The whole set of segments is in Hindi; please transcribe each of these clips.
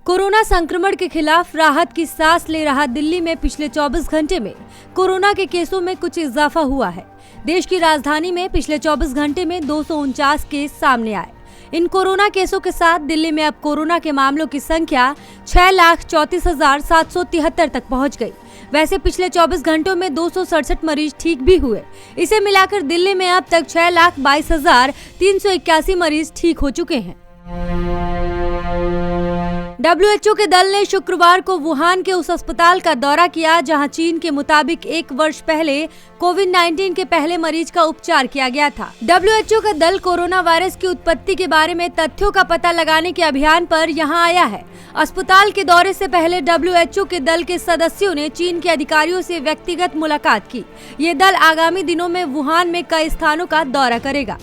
कोरोना संक्रमण के खिलाफ राहत की सांस ले रहा दिल्ली में पिछले 24 घंटे में कोरोना के केसों में कुछ इजाफा हुआ है। देश की राजधानी में पिछले 24 घंटे में 249 केस सामने आए। इन कोरोना केसों के साथ दिल्ली में अब कोरोना के मामलों की संख्या 6,34,773 तक पहुंच गई। वैसे पिछले 24 घंटों में 267 मरीज ठीक भी हुए। इसे मिलाकर दिल्ली में अब तक 6,22,381 मरीज ठीक हो चुके हैं। WHO के दल ने शुक्रवार को वुहान के उस अस्पताल का दौरा किया जहां चीन के मुताबिक 1 वर्ष पहले कोविड-19 के पहले मरीज का उपचार किया गया था। WHO का दल कोरोना वायरस की उत्पत्ति के बारे में तथ्यों का पता लगाने के अभियान पर यहां आया है। अस्पताल के दौरे से पहले WHO के दल के सदस्यों ने चीन के अधिकारियों से व्यक्तिगत मुलाकात की। ये दल आगामी दिनों में वुहान में कई स्थानों का दौरा करेगा।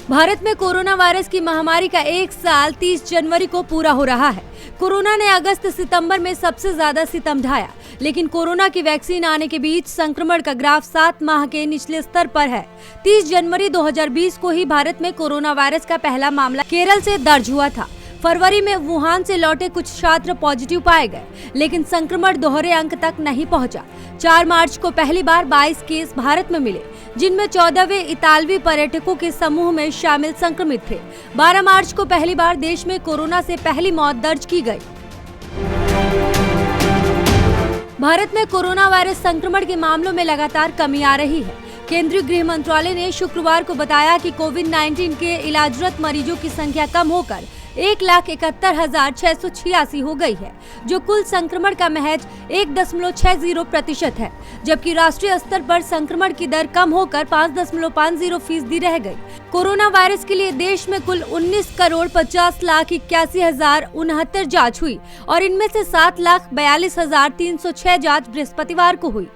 भारत में कोरोना वायरस की महामारी का 1 साल 30 जनवरी को पूरा हो रहा है। कोरोना ने अगस्त सितंबर में सबसे ज्यादा सितम ढाया, लेकिन कोरोना की वैक्सीन आने के बीच संक्रमण का ग्राफ 7 माह के निचले स्तर पर है। 30 जनवरी 2020 को ही भारत में कोरोना वायरस का पहला मामला केरल से दर्ज हुआ था। फरवरी में वुहान से लौटे कुछ छात्र पॉजिटिव पाए गए, लेकिन संक्रमण दोहरे अंक तक नहीं पहुंचा। 4 मार्च को पहली बार 22 केस भारत में मिले, जिनमें 14वें इतालवी पर्यटकों के समूह में शामिल संक्रमित थे। 12 मार्च को पहली बार देश में कोरोना से पहली मौत दर्ज की गई। भारत में कोरोना वायरस संक्रमण के मामलों में लगातार कमी आ रही है। केंद्रीय गृह मंत्रालय ने शुक्रवार को बताया कि कोविड-19 के इलाजरत मरीजों की संख्या कम होकर 1,71,686 हो गई है, जो कुल संक्रमण का महज 1.60% है, जबकि राष्ट्रीय स्तर पर संक्रमण की दर कम होकर 5.50% रह गई। कोरोना वायरस के लिए देश में कुल 19,50,81,069 जांच हुई और इनमें से 7,42,306 जांच बृहस्पतिवार को हुई।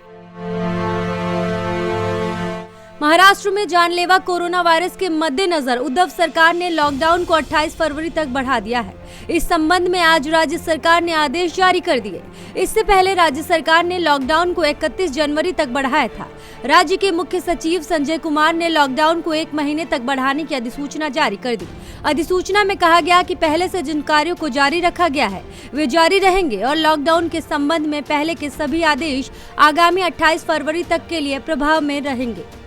महाराष्ट्र में जानलेवा कोरोना वायरस के मद्देनजर उद्धव सरकार ने लॉकडाउन को 28 फरवरी तक बढ़ा दिया है। इस संबंध में आज राज्य सरकार ने आदेश जारी कर दिए। इससे पहले राज्य सरकार ने लॉकडाउन को 31 जनवरी तक बढ़ाया था। राज्य के मुख्य सचिव संजय कुमार ने लॉकडाउन को 1 महीने तक बढ़ाने की अधिसूचना जारी कर दी। अधिसूचना में कहा गया कि पहले से जिन कार्यों को जारी रखा गया है वे जारी रहेंगे और लॉकडाउन के संबंध में पहले के सभी आदेश आगामी 28 फरवरी तक के लिए प्रभाव में रहेंगे।